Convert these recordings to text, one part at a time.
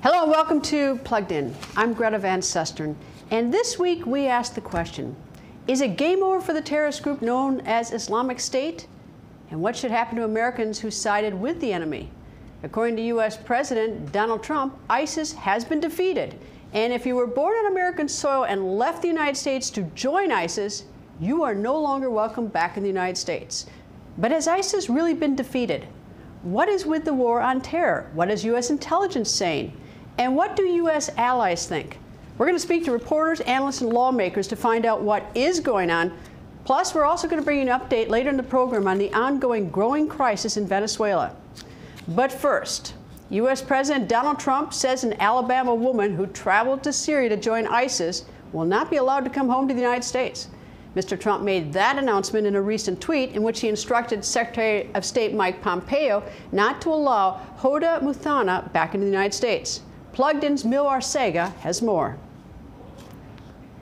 Hello and welcome to Plugged In. I'm Greta Van Susteren, and this week we asked the question, is it game over for the terrorist group known as Islamic State? And what should happen to Americans who sided with the enemy? According to U.S. President Donald Trump, ISIS has been defeated. And if you were born on American soil and left the United States to join ISIS, you are no longer welcome back in the United States. But has ISIS really been defeated? What is with the war on terror? What is U.S. intelligence saying? And what do U.S. allies think? We're going to speak to reporters, analysts, and lawmakers to find out what is going on. Plus, we're also going to bring you an update later in the program on the ongoing growing crisis in Venezuela. But first, U.S. President Donald Trump says an Alabama woman who traveled to Syria to join ISIS will not be allowed to come home to the United States. Mr. Trump made that announcement in a recent tweet in which he instructed Secretary of State Mike Pompeo not to allow Hoda Muthana back into the United States. Plugged In's Mil Arcega has more.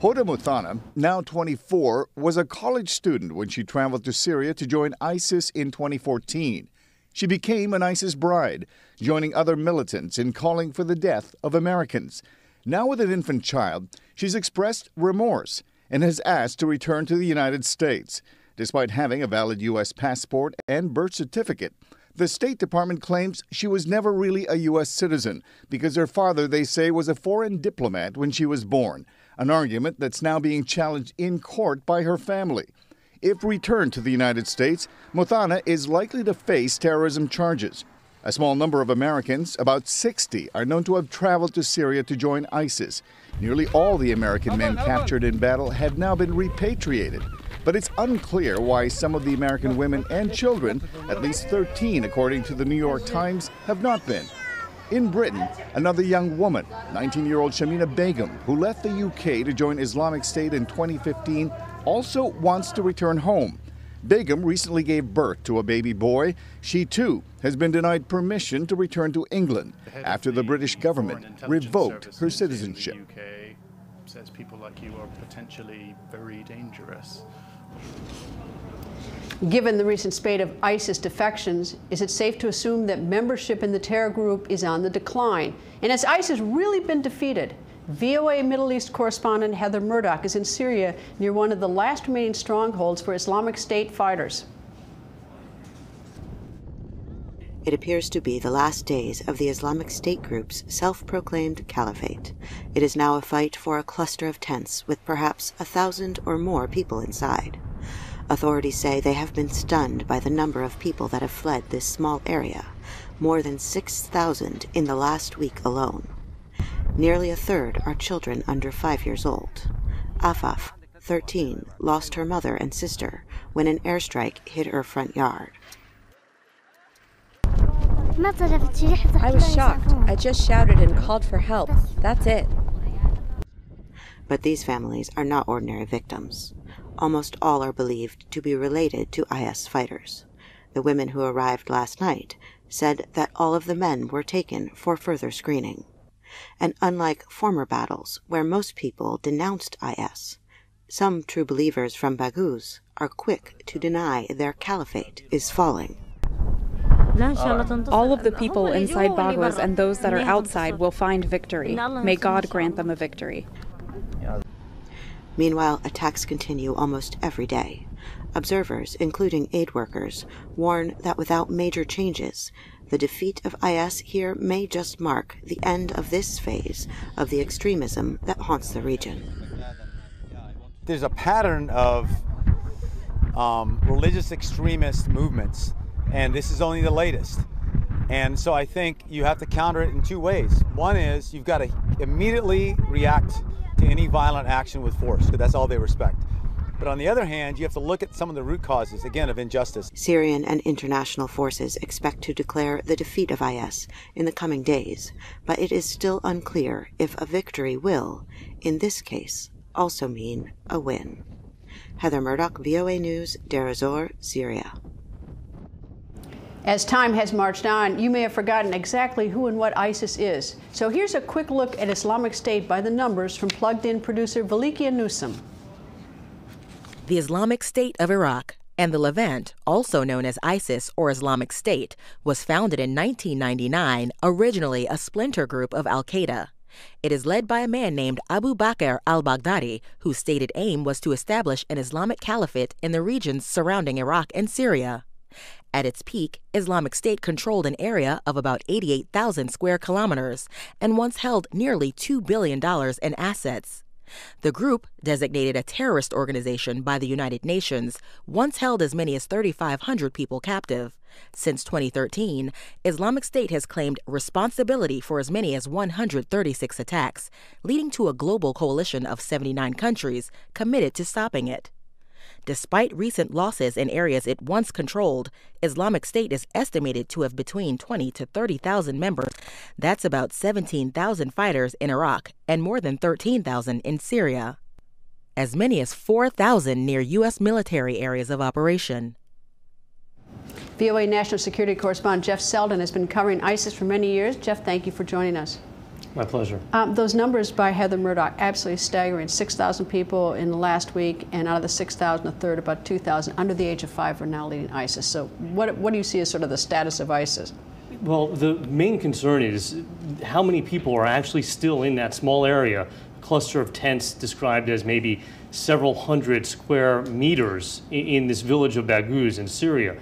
Hoda Muthana, now 24, was a college student when she traveled to Syria to join ISIS in 2014. She became an ISIS bride, joining other militants in calling for the death of Americans. Now with an infant child, she's expressed remorse and has asked to return to the United States. Despite having a valid U.S. passport and birth certificate, the State Department claims she was never really a U.S. citizen because her father, they say, was a foreign diplomat when she was born, an argument that's now being challenged in court by her family. If returned to the United States, Muthana is likely to face terrorism charges. A small number of Americans, about 60, are known to have traveled to Syria to join ISIS. Nearly all the American men captured in battle have now been repatriated. But it's unclear why some of the American women and children, at least 13 according to the New York Times, have not been. In Britain, another young woman, 19-year-old Shamina Begum, who left the UK to join Islamic State in 2015, also wants to return home. Begum recently gave birth to a baby boy. She, too, has been denied permission to return to England after the British government revoked her citizenship. The UK says people like you are potentially very dangerous. Given the recent spate of ISIS defections, is it safe to assume that membership in the terror group is on the decline? And has ISIS really been defeated? VOA Middle East correspondent Heather Murdoch is in Syria near one of the last remaining strongholds for Islamic State fighters. It appears to be the last days of the Islamic State group's self-proclaimed caliphate. It is now a fight for a cluster of tents with perhaps 1,000 or more people inside. Authorities say they have been stunned by the number of people that have fled this small area, more than 6,000 in the last week alone. Nearly a third are children under 5 years old. Afaf, 13, lost her mother and sister when an airstrike hit her front yard. I was shocked. I just shouted and called for help. That's it. But these families are not ordinary victims. Almost all are believed to be related to IS fighters. The women who arrived last night said that all of the men were taken for further screening. And unlike former battles where most people denounced IS, some true believers from Baghouz are quick to deny their caliphate is falling. All of the people inside Baghouz and those that are outside will find victory. May God grant them a victory. Meanwhile, attacks continue almost every day. Observers, including aid workers, warn that without major changes, the defeat of IS here may just mark the end of this phase of the extremism that haunts the region. There's a pattern of religious extremist movements, and this is only the latest. And so I think you have to counter it in two ways. One is you've got to immediately react to any violent action with force, because that's all they respect. But on the other hand, you have to look at some of the root causes, again, of injustice. Syrian and international forces expect to declare the defeat of IS in the coming days, but it is still unclear if a victory will, in this case, also mean a win. Heather Murdoch, VOA News, Deir ez-Zor, Syria. As time has marched on, you may have forgotten exactly who and what ISIS is. So here's a quick look at Islamic State by the numbers from Plugged In producer Valikia Newsom. The Islamic State of Iraq, And the Levant, also known as ISIS or Islamic State, was founded in 1999, originally a splinter group of al-Qaeda. It is led by a man named Abu Bakr al-Baghdadi, whose stated aim was to establish an Islamic caliphate in the regions surrounding Iraq and Syria. At its peak, Islamic State controlled an area of about 88,000 square kilometers and once held nearly $2 billion in assets. The group, designated a terrorist organization by the United Nations, once held as many as 3,500 people captive. Since 2013, Islamic State has claimed responsibility for as many as 136 attacks, leading to a global coalition of 79 countries committed to stopping it. Despite recent losses in areas it once controlled, Islamic State is estimated to have between 20 to 30,000 members. That's about 17,000 fighters in Iraq and more than 13,000 in Syria. As many as 4,000 near U.S. military areas of operation. VOA National Security Correspondent Jeff Selden has been covering ISIS for many years. Jeff, thank you for joining us. My pleasure. Those numbers by Heather Murdoch, absolutely staggering. 6,000 people in the last week, and out of the 6,000, a third, about 2,000 under the age of 5 are now leading ISIS. So what do you see as sort of the status of ISIS? Well, the main concern is how many people are actually still in that small area, a cluster of tents described as maybe several hundred square meters in this village of Baghouz in Syria.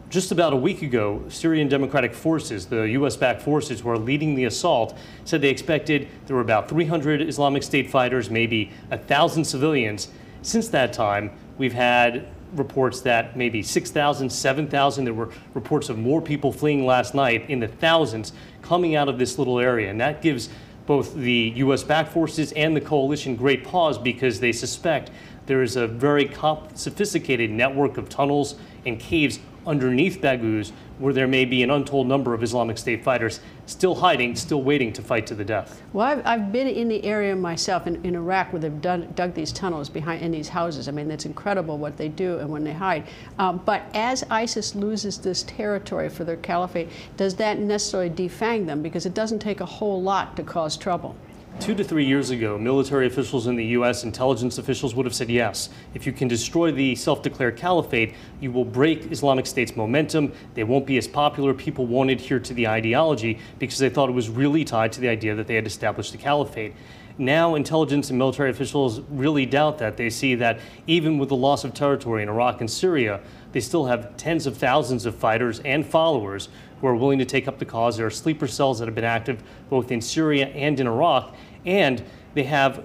Just about a week ago, Syrian Democratic Forces, the U.S.-backed forces who are leading the assault, said they expected there were about 300 Islamic State fighters, maybe 1,000 civilians. Since that time, we've had reports that maybe 6,000, 7,000. There were reports of more people fleeing last night in the thousands coming out of this little area. And that gives both the U.S.-backed forces and the coalition great pause because they suspect there is a very sophisticated network of tunnels and caves underneath Baghouz, where there may be an untold number of Islamic State fighters still hiding, still waiting to fight to the death. Well, I've been in the area myself in Iraq where they've dug these tunnels in these houses. I mean, it's incredible what they do and when they hide. But as ISIS loses this territory for their caliphate, does that necessarily defang them? Because it doesn't take a whole lot to cause trouble. 2 to 3 years ago, military officials in the U.S., intelligence officials would have said yes. If you can destroy the self-declared caliphate, you will break Islamic State's momentum. They won't be as popular. People won't adhere to the ideology because they thought it was really tied to the idea that they had established the caliphate. Now, intelligence and military officials really doubt that. They see that even with the loss of territory in Iraq and Syria, they still have tens of thousands of fighters and followers who are willing to take up the cause. There are sleeper cells that have been active both in Syria and in Iraq, and they have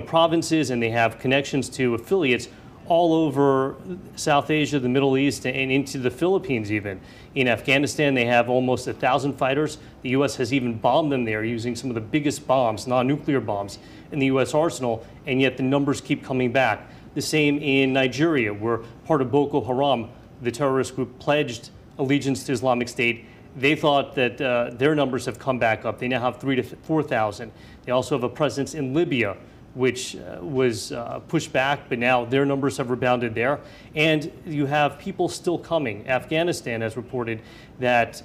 provinces and they have connections to affiliates all over South Asia, the Middle East, and into the Philippines even. In Afghanistan, they have almost 1,000 fighters. The U.S. has even bombed them there using some of the biggest bombs, non-nuclear bombs, in the U.S. arsenal, and yet the numbers keep coming back. The same in Nigeria, where part of Boko Haram, the terrorist group, pledged allegiance to Islamic State. They thought that their numbers have come back up. They now have 3,000 to 4,000. They also have a presence in Libya, which was pushed back, but now their numbers have rebounded there. And you have people still coming. Afghanistan has reported that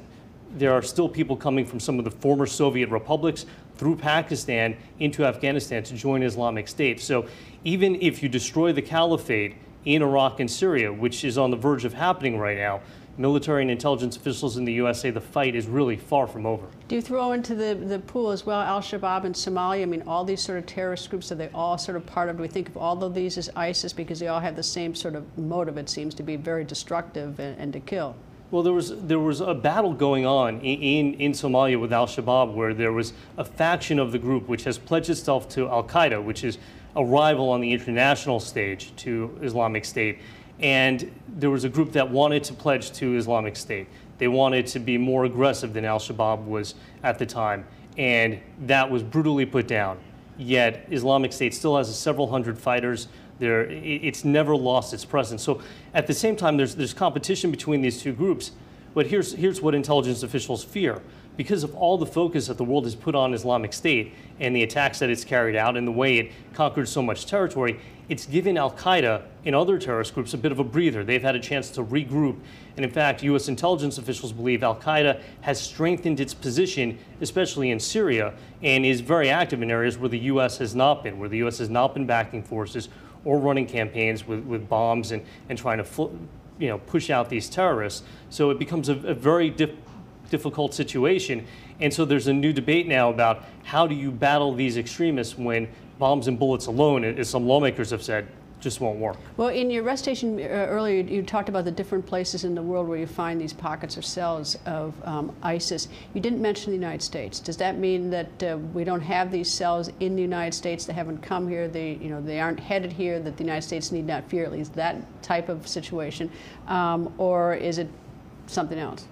there are still people coming from some of the former Soviet republics through Pakistan into Afghanistan to join Islamic State. So even if you destroy the caliphate in Iraq and Syria, which is on the verge of happening right now, military and intelligence officials in the U.S. say the fight is really far from over. Do you throw into the pool as well Al-Shabaab in Somalia? I mean, all these sort of terrorist groups, are they all sort of part of, do we think of all of these as ISIS because they all have the same sort of motive, it seems to be very destructive and to kill? Well, there was a battle going on in Somalia with Al-Shabaab where there was a faction of the group which has pledged itself to Al-Qaeda, which is a rival on the international stage to Islamic State. And there was a group that wanted to pledge to Islamic State. They wanted to be more aggressive than Al-Shabaab was at the time, and that was brutally put down. Yet Islamic State still has several hundred fighters. It's never lost its presence. So at the same time, there's competition between these two groups. But here's what intelligence officials fear. Because of all the focus that the world has put on Islamic State and the attacks that it's carried out and the way it conquered so much territory, it's given Al-Qaeda and other terrorist groups a bit of a breather. They've had a chance to regroup. And in fact, U.S. intelligence officials believe Al-Qaeda has strengthened its position, especially in Syria, and is very active in areas where the U.S. has not been, where the U.S. has not been backing forces or running campaigns with bombs and trying to push out these terrorists. So it becomes a very difficult situation. And so there's a new debate now about how do you battle these extremists when bombs and bullets alone, as some lawmakers have said, just won't work. Well, in your recitation earlier, you talked about the different places in the world where you find these pockets or cells of ISIS. You didn't mention the United States. Does that mean that we don't have these cells in the United States? They haven't come here. They aren't headed here. That the United States need not fear, at least that type of situation, or is it something else?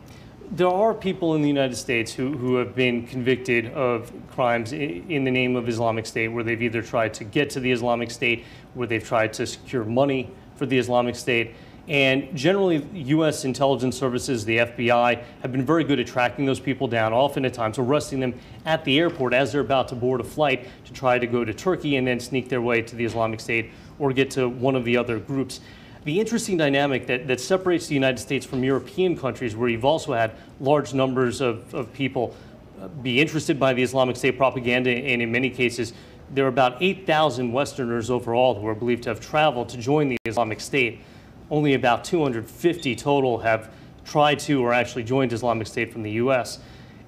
There are people in the United States who have been convicted of crimes in the name of Islamic State, where they've either tried to get to the Islamic State, where they've tried to secure money for the Islamic State. And generally, U.S. intelligence services, the FBI, have been very good at tracking those people down, often at times arresting them at the airport as they're about to board a flight to try to go to Turkey and then sneak their way to the Islamic State or get to one of the other groups. The interesting dynamic that separates the United States from European countries, where you've also had large numbers of people be interested by the Islamic State propaganda, and in many cases, there are about 8,000 Westerners overall who are believed to have traveled to join the Islamic State. Only about 250 total have tried to or actually joined Islamic State from the U.S.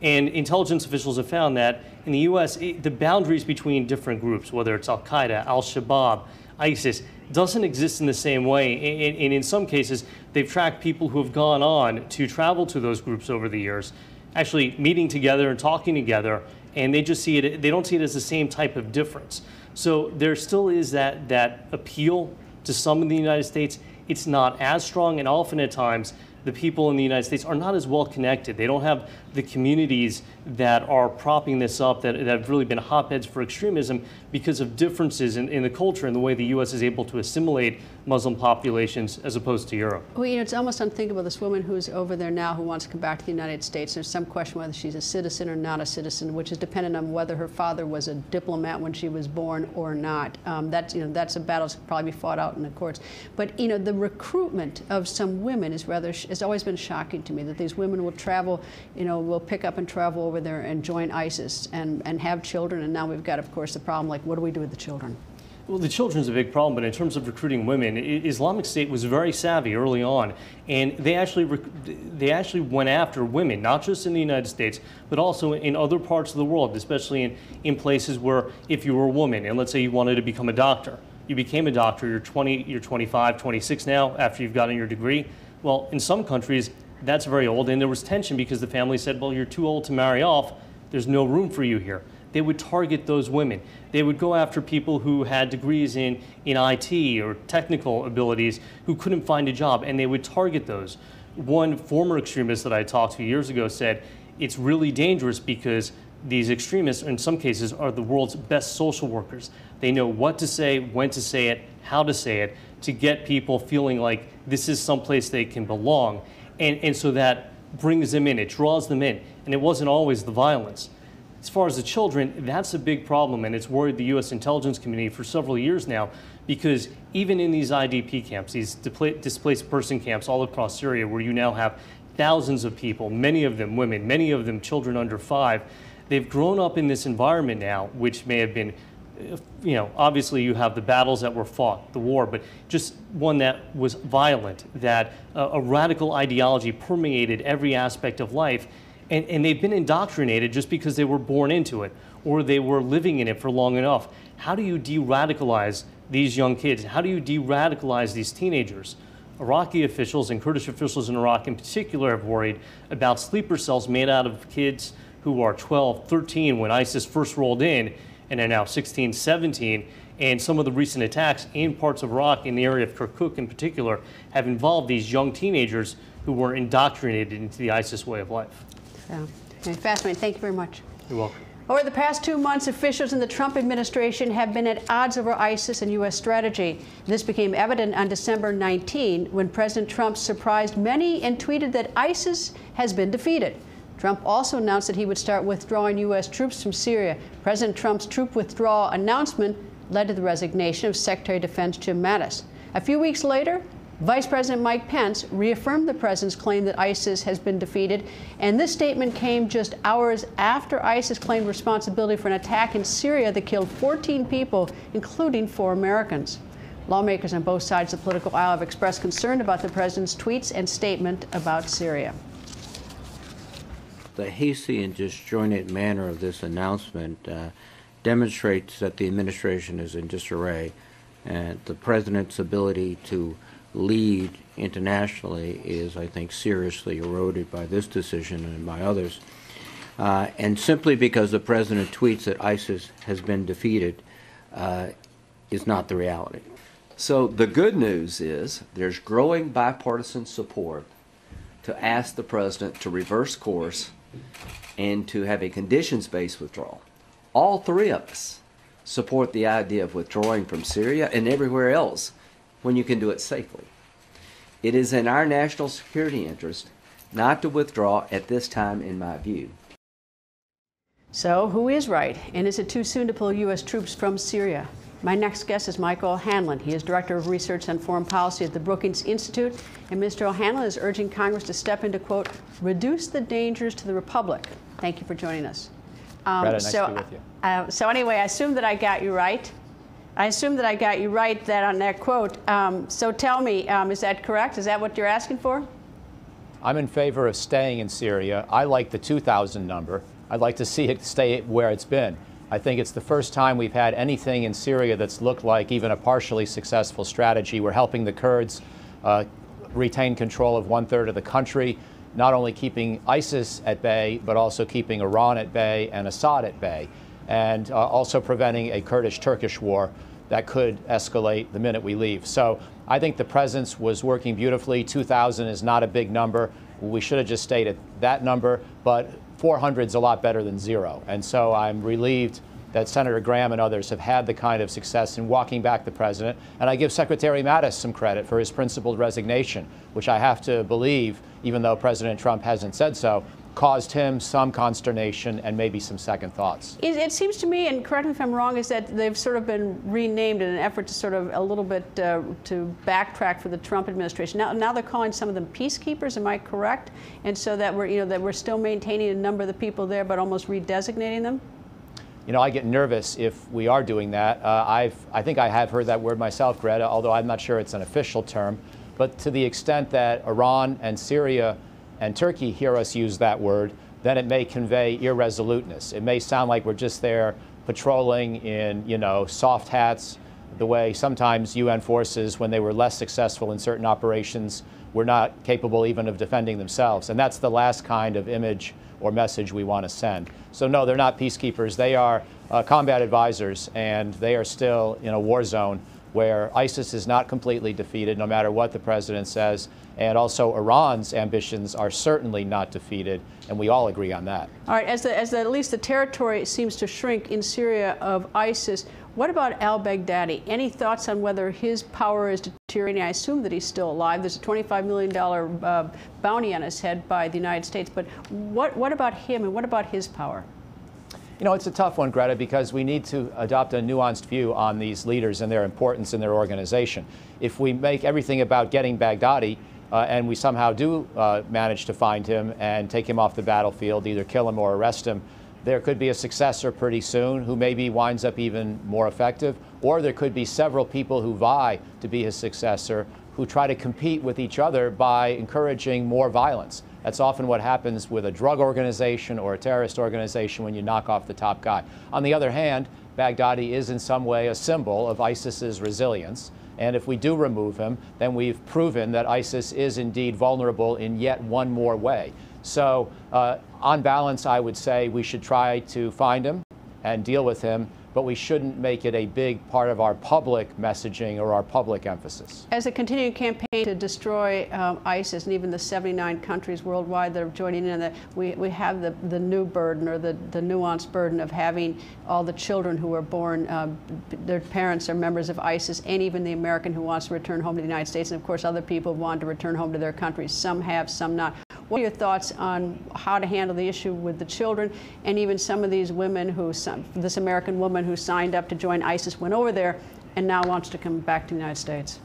And intelligence officials have found that in the U.S., the boundaries between different groups, whether it's Al-Qaeda, Al-Shabaab, ISIS, doesn't exist in the same way. And in some cases, they've tracked people who have gone on to travel to those groups over the years, actually meeting together and talking together, and they just see it, they don't see it as the same type of difference. So there still is that appeal to some in the United States. It's not as strong, and often at times, the people in the United States are not as well connected. They don't have the communities that are propping this up, that have really been hotbeds for extremism because of differences in the culture and the way the U.S. is able to assimilate Muslim populations as opposed to Europe. Well, it's almost unthinkable. This woman who's over there now who wants to come back to the United States, there's some question whether she's a citizen or not a citizen, which is dependent on whether her father was a diplomat when she was born or not. That's a battle that's probably be fought out in the courts. But, the recruitment of some women is has always been shocking to me, that these women will travel, will pick up and travel over there and join ISIS and have children. And now we've got, of course, the problem, like, what do we do with the children? Well, the children's a big problem, but in terms of recruiting women, Islamic State was very savvy early on, and they actually went after women, not just in the United States, but also in other parts of the world, especially in places where if you were a woman, and let's say you wanted to become a doctor, you became a doctor, you're 20, you're 25, 26 now after you've gotten your degree. Well, in some countries, that's very old, and there was tension because the family said, well, you're too old to marry off, there's no room for you here. They would target those women. They would go after people who had degrees in IT or technical abilities who couldn't find a job, and they would target those. One former extremist that I talked to years ago said, it's really dangerous because these extremists, in some cases, are the world's best social workers. They know what to say, when to say it, how to say it, to get people feeling like this is someplace they can belong. And so that brings them in, it draws them in. And it wasn't always the violence. As far as the children, that's a big problem, and it's worried the U.S. intelligence community for several years now, because even in these IDP camps, these displaced person camps all across Syria, where you now have thousands of people, many of them women, many of them children under 5, they've grown up in this environment now, which may have been, obviously you have the battles that were fought, the war, but just one that was violent, that a radical ideology permeated every aspect of life. And they've been indoctrinated just because they were born into it or they were living in it for long enough. How do you de-radicalize these young kids? How do you de-radicalize these teenagers? Iraqi officials and Kurdish officials in Iraq in particular have worried about sleeper cells made out of kids who are 12, 13 when ISIS first rolled in, and are now 16, 17. And some of the recent attacks in parts of Iraq, in the area of Kirkuk in particular, have involved these young teenagers who were indoctrinated into the ISIS way of life. Fascinating. Thank you very much. You're welcome. Over the past 2 months, officials in the Trump administration have been at odds over ISIS and U.S. strategy. This became evident on December 19 when President Trump surprised many and tweeted that ISIS has been defeated. Trump also announced that he would start withdrawing U.S. troops from Syria. President Trump's troop withdrawal announcement led to the resignation of Secretary of Defense Jim Mattis. A few weeks later, Vice President Mike Pence reaffirmed the president's claim that ISIS has been defeated, and this statement came just hours after ISIS claimed responsibility for an attack in Syria that killed 14 people, including 4 Americans. Lawmakers on both sides of the political aisle have expressed concern about the president's tweets and statement about Syria. The hasty and disjointed manner of this announcement demonstrates that the administration is in disarray, and the president's ability to lead internationally is, I think, seriously eroded by this decision and by others. And simply because the president tweets that ISIS has been defeated is not the reality. So the good news is there's growing bipartisan support to ask the president to reverse course and to have a conditions-based withdrawal. All three of us support the idea of withdrawing from Syria and everywhere else when you can do it safely. It is in our national security interest not to withdraw at this time, in my view. So, who is right? And is it too soon to pull U.S. troops from Syria? My next guest is Michael O'Hanlon. He is Director of Research on Foreign Policy at the Brookings Institute. And Mr. O'Hanlon is urging Congress to step in to, quote, reduce the dangers to the Republic. Thank you for joining us. Greta, nice to be with you. So anyway, I assume that I got you right. I assume that I got you right on that quote. So tell me, is that correct? Is that what you're asking for? I'm in favor of staying in Syria. I like the 2,000 number. I'd like to see it stay where it's been. I think it's the first time we've had anything in Syria that's looked like even a partially successful strategy. We're helping the Kurds retain control of 1/3 of the country, not only keeping ISIS at bay, but also keeping Iran at bay and Assad at bay, and also preventing a Kurdish-Turkish war that could escalate the minute we leave. So I think the presence was working beautifully. 2,000 is not a big number. We should have just stayed at that number, but 400 is a lot better than 0. And so I'm relieved that Senator Graham and others have had the kind of success in walking back the president. And I give Secretary Mattis some credit for his principled resignation, which I have to believe, even though President Trump hasn't said so, caused him some consternation and maybe some second thoughts. It seems to me, and correct me if I'm wrong, is that they've sort of been renamed in an effort to sort of a little bit to backtrack for the Trump administration. Now they're calling some of them peacekeepers. Am I correct? And so that we're still maintaining a number of the people there, but almost redesignating them. You know, I get nervous if we are doing that. I think I have heard that word myself, Greta, although I'm not sure it's an official term. But to the extent that Iran and Syria and Turkey hear us use that word, then it may convey irresoluteness. It may sound like we're just there patrolling in, soft hats, the way sometimes UN forces, when they were less successful in certain operations, were not capable even of defending themselves. And that's the last kind of image or message we want to send. So no, they're not peacekeepers. They are combat advisors, and they are still in a war zone where ISIS is not completely defeated, no matter what the president says. And also Iran's ambitions are certainly not defeated, and we all agree on that. All right, as at least the territory seems to shrink in Syria of ISIS, what about al-Baghdadi? Any thoughts on whether his power is deteriorating? I assume that he's still alive. There's a $25 million bounty on his head by the United States, but what about him and what about his power? You know, it's a tough one, Greta, because we need to adopt a nuanced view on these leaders and their importance in their organization. If we make everything about getting Baghdadi, and we somehow do manage to find him and take him off the battlefield, either kill him or arrest him, there could be a successor pretty soon who maybe winds up even more effective, or there could be several people who vie to be his successor who try to compete with each other by encouraging more violence. That's often what happens with a drug organization or a terrorist organization when you knock off the top guy. On the other hand, Baghdadi is in some way a symbol of ISIS's resilience. And if we do remove him, then we've proven that ISIS is indeed vulnerable in yet one more way. So on balance, I would say we should try to find him and deal with him, but we shouldn't make it a big part of our public messaging or our public emphasis. As a continuing campaign to destroy ISIS, and even the 79 countries worldwide that are joining in, we have the new burden, or the nuanced burden of having all the children who are born, their parents are members of ISIS, and even the American who wants to return home to the United States, and of course other people want to return home to their countries. Some have, some not. What are your thoughts on how to handle the issue with the children, and even some of these women this American woman who signed up to join ISIS, went over there, and now wants to come back to the United States?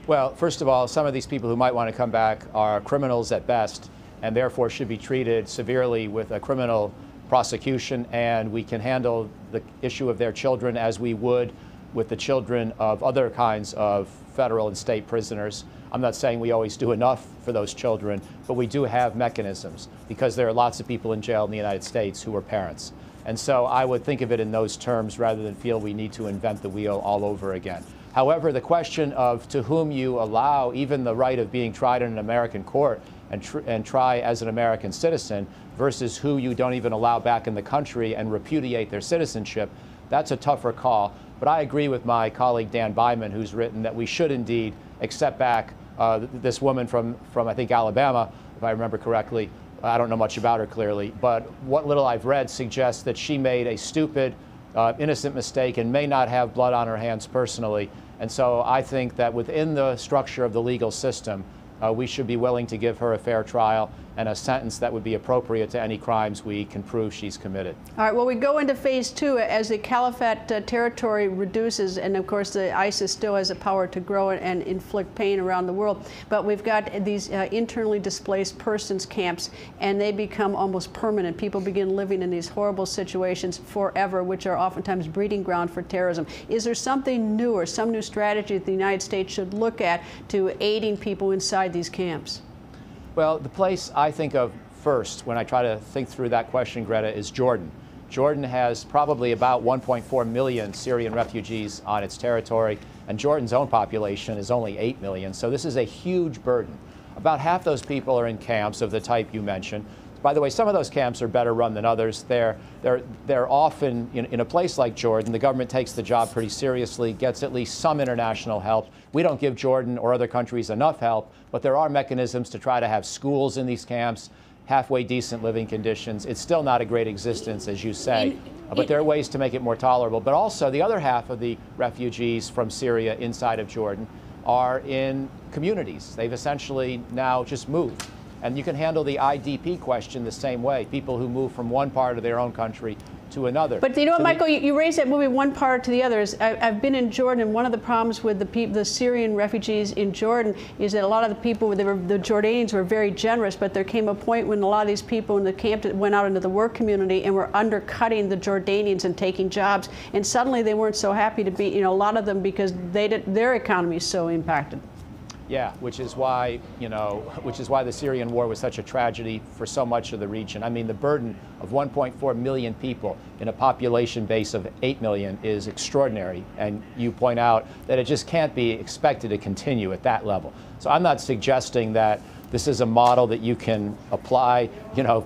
Well, first of all, some of these people who might want to come back are criminals at best, and therefore should be treated severely with a criminal prosecution, and we can handle the issue of their children as we would with the children of other kinds of federal and state prisoners. I'm not saying we always do enough for those children, but we do have mechanisms because there are lots of people in jail in the United States who are parents. And so I would think of it in those terms rather than feel we need to invent the wheel all over again. However, the question of to whom you allow even the right of being tried in an American court and try as an American citizen versus who you don't even allow back in the country and repudiate their citizenship, that's a tougher call. But I agree with my colleague Dan Byman, who's written that we should indeed accept back this woman from I think Alabama, if I remember correctly. I don't know much about her clearly, but what little I've read suggests that she made a stupid, innocent mistake and may not have blood on her hands personally. And so I think that within the structure of the legal system, we should be willing to give her a fair trial and a sentence that would be appropriate to any crimes we can prove she's committed. All right, well, we go into phase 2 as the caliphate territory reduces, and of course the ISIS still has the power to grow and inflict pain around the world. But we've got these internally displaced persons camps, and they become almost permanent. People begin living in these horrible situations forever, which are oftentimes breeding ground for terrorism. Is there something new or some new strategy that the United States should look at to aiding people inside these camps? Well, the place I think of first when I try to think through that question, Greta, is Jordan. Jordan has probably about 1.4 million Syrian refugees on its territory, and Jordan's own population is only 8 million, so this is a huge burden. About half those people are in camps of the type you mentioned. By the way, some of those camps are better run than others. They're often, in a place like Jordan, the government takes the job pretty seriously, gets at least some international help. We don't give Jordan or other countries enough help, but there are mechanisms to try to have schools in these camps, halfway decent living conditions. It's still not a great existence, as you say, but there are ways to make it more tolerable. But also, the other half of the refugees from Syria inside of Jordan are in communities. They've essentially now just moved. And you can handle the IDP question the same way, people who move from one part of their own country to another. But you know what, Michael, you raised that moving one part to the other. I've been in Jordan, and one of the problems with the Syrian refugees in Jordan is that a lot of the people, the Jordanians were very generous, but there came a point when a lot of these people in the camp went out into the work community and were undercutting the Jordanians and taking jobs, and suddenly they weren't so happy to be, a lot of them, because their economy is so impacted. Yeah, which is why the Syrian war was such a tragedy for so much of the region. I mean, the burden of 1.4 million people in a population base of 8 million is extraordinary. And you point out that it just can't be expected to continue at that level. So I'm not suggesting that this is a model that you can apply,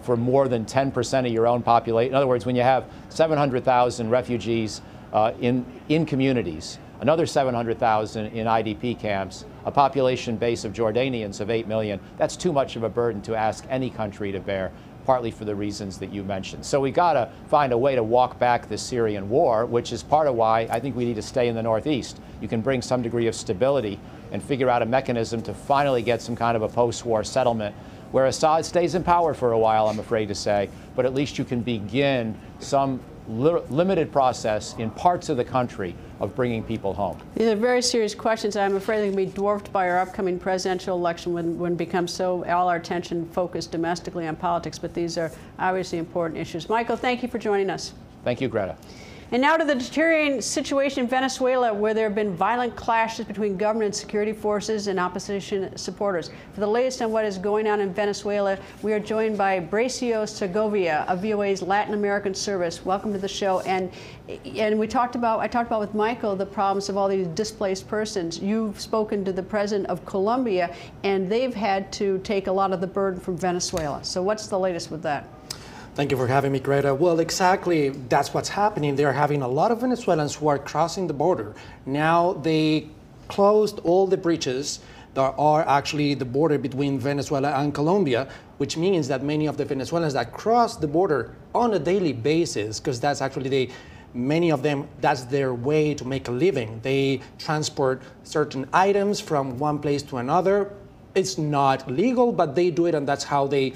for more than 10% of your own population. In other words, when you have 700,000 refugees in communities, another 700,000 in IDP camps, a population base of Jordanians of 8 million, that's too much of a burden to ask any country to bear, partly for the reasons that you mentioned. So we got to find a way to walk back the Syrian war, which is part of why I think we need to stay in the Northeast. You can bring some degree of stability and figure out a mechanism to finally get some kind of a post-war settlement where Assad stays in power for a while, I'm afraid to say, but at least you can begin some limited process in parts of the country of bringing people home. These are very serious questions. I'm afraid they're going to be dwarfed by our upcoming presidential election when it becomes all our attention focused domestically on politics, but these are obviously important issues. Michael, thank you for joining us. Thank you, Greta. And now to the deteriorating situation in Venezuela, where there have been violent clashes between government and security forces and opposition supporters. For the latest on what is going on in Venezuela, we are joined by Bracio Segovia of VOA's Latin American service. Welcome to the show. And I talked about with Michael the problems of all these displaced persons. You've spoken to the president of Colombia, and they've had to take a lot of the burden from Venezuela. So what's the latest with that? Thank you for having me, Greta. Well, exactly, that's what's happening. They're having a lot of Venezuelans who are crossing the border. Now they closed all the bridges that are actually the border between Venezuela and Colombia, which means that many of the Venezuelans that cross the border on a daily basis, because that's actually many of them, that's their way to make a living. They transport certain items from one place to another. It's not legal, but they do it, and that's how they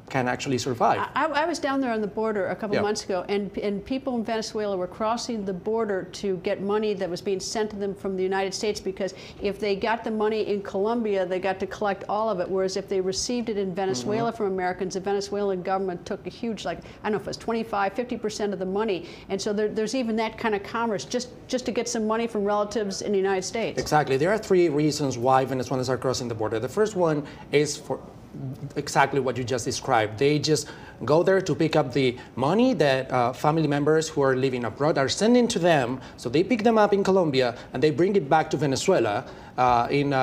can actually survive. I was down there on the border a couple months ago, and people in Venezuela were crossing the border to get money that was being sent to them from the United States, because if they got the money in Colombia, they got to collect all of it, whereas if they received it in Venezuela from Americans, the Venezuelan government took a huge, like, I don't know if it was 25, 50% of the money. And so there's even that kind of commerce, just to get some money from relatives in the United States. Exactly. There are three reasons why Venezuelans are crossing the border. The first one is for exactly what you just described. They just go there to pick up the money that family members who are living abroad are sending to them. So they pick them up in Colombia and they bring it back to Venezuela in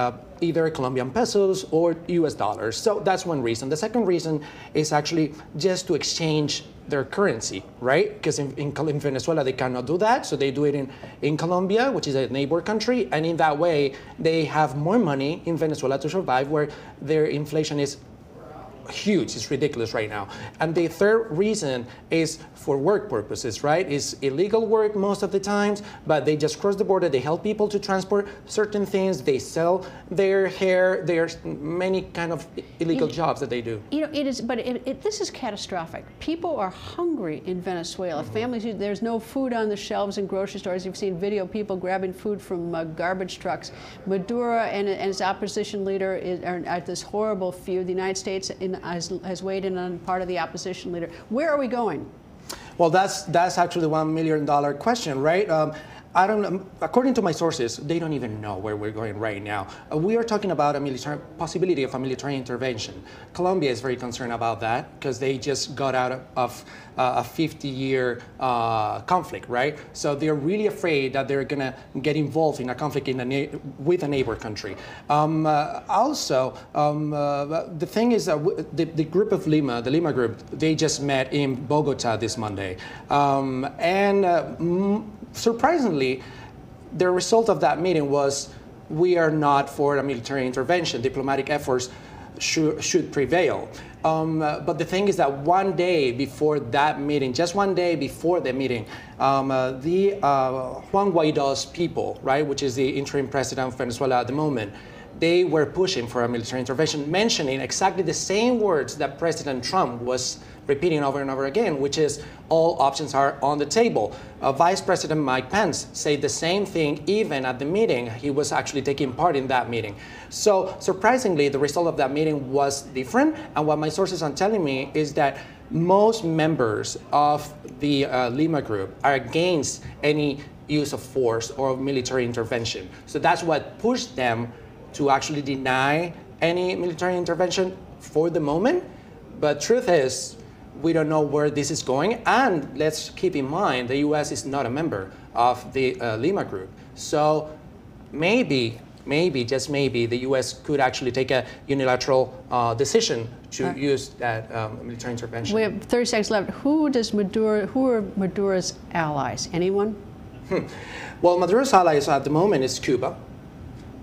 either Colombian pesos or US dollars. So that's one reason. The second reason is actually just to exchange their currency, right? Because in Venezuela they cannot do that, so they do it in Colombia, which is a neighbor country, and in that way they have more money in Venezuela to survive, where their inflation is huge. It's ridiculous right now. And the third reason is for work purposes, right? It's illegal work most of the times, but they just cross the border. They help people to transport certain things. They sell their hair. There's many kind of illegal jobs that they do. You know, it is, but this is catastrophic. People are hungry in Venezuela. Families, there's no food on the shelves in grocery stores. You've seen video of people grabbing food from garbage trucks. Maduro and his opposition leader are at this horrible feud. The United States has weighed in on part of the opposition leader. Where are we going? Well, that's actually the $1 million question, right? I don't know. According to my sources, they don't even know where we're going right now. We are talking about a possibility of a military intervention. Colombia is very concerned about that because they just got out of a 50-year conflict, right? So they're really afraid that they're going to get involved in a conflict with a neighbor country. Also, the thing is that the group of Lima, the Lima group, they just met in Bogota this Monday. Surprisingly, the result of that meeting was we are not for a military intervention. Diplomatic efforts should prevail. But the thing is that one day before that meeting, just one day before the meeting, Juan Guaido's people, right, which is the interim president of Venezuela at the moment, they were pushing for a military intervention, mentioning exactly the same words that President Trump was repeating over and over again, which is all options are on the table. Vice President Mike Pence said the same thing even at the meeting. He was actually taking part in that meeting. So surprisingly, the result of that meeting was different. And what my sources are telling me is that most members of the Lima group are against any use of force or military intervention. So that's what pushed them to actually deny any military intervention for the moment. But truth is, we don't know where this is going. And let's keep in mind, the US is not a member of the Lima group. So maybe, just maybe, the US could actually take a unilateral decision to use that military intervention. We have 30 seconds left. Who are Maduro's allies? Anyone? Well, Maduro's allies at the moment is Cuba.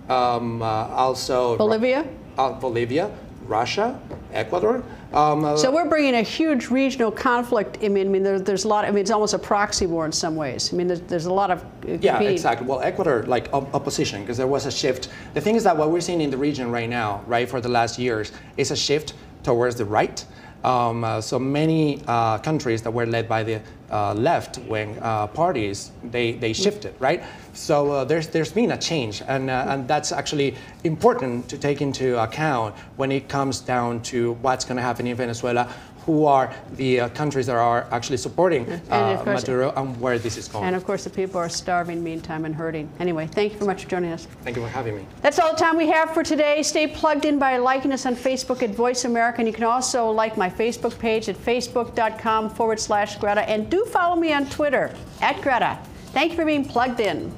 Also Bolivia? Bolivia, Russia, Ecuador. So we're bringing a huge regional conflict. I mean, there's a lot. I mean, it's almost a proxy war in some ways. I mean, there's a lot of yeah, exactly. Well, Ecuador, like opposition, because there was a shift. The thing is that what we're seeing in the region right now, right, for the last years, is a shift towards the right. So many countries that were led by the left-wing parties, they shifted, right? So there's been a change, and that's actually important to take into account when it comes down to what's going to happen in Venezuela, who are the countries that are actually supporting Maduro, and where this is going. And of course, the people are starving meantime and hurting. Anyway, thank you very much for joining us. Thank you for having me. That's all the time we have for today. Stay plugged in by liking us on Facebook at Voice America. And you can also like my Facebook page at facebook.com/Greta. And do follow me on Twitter at Greta. Thank you for being plugged in.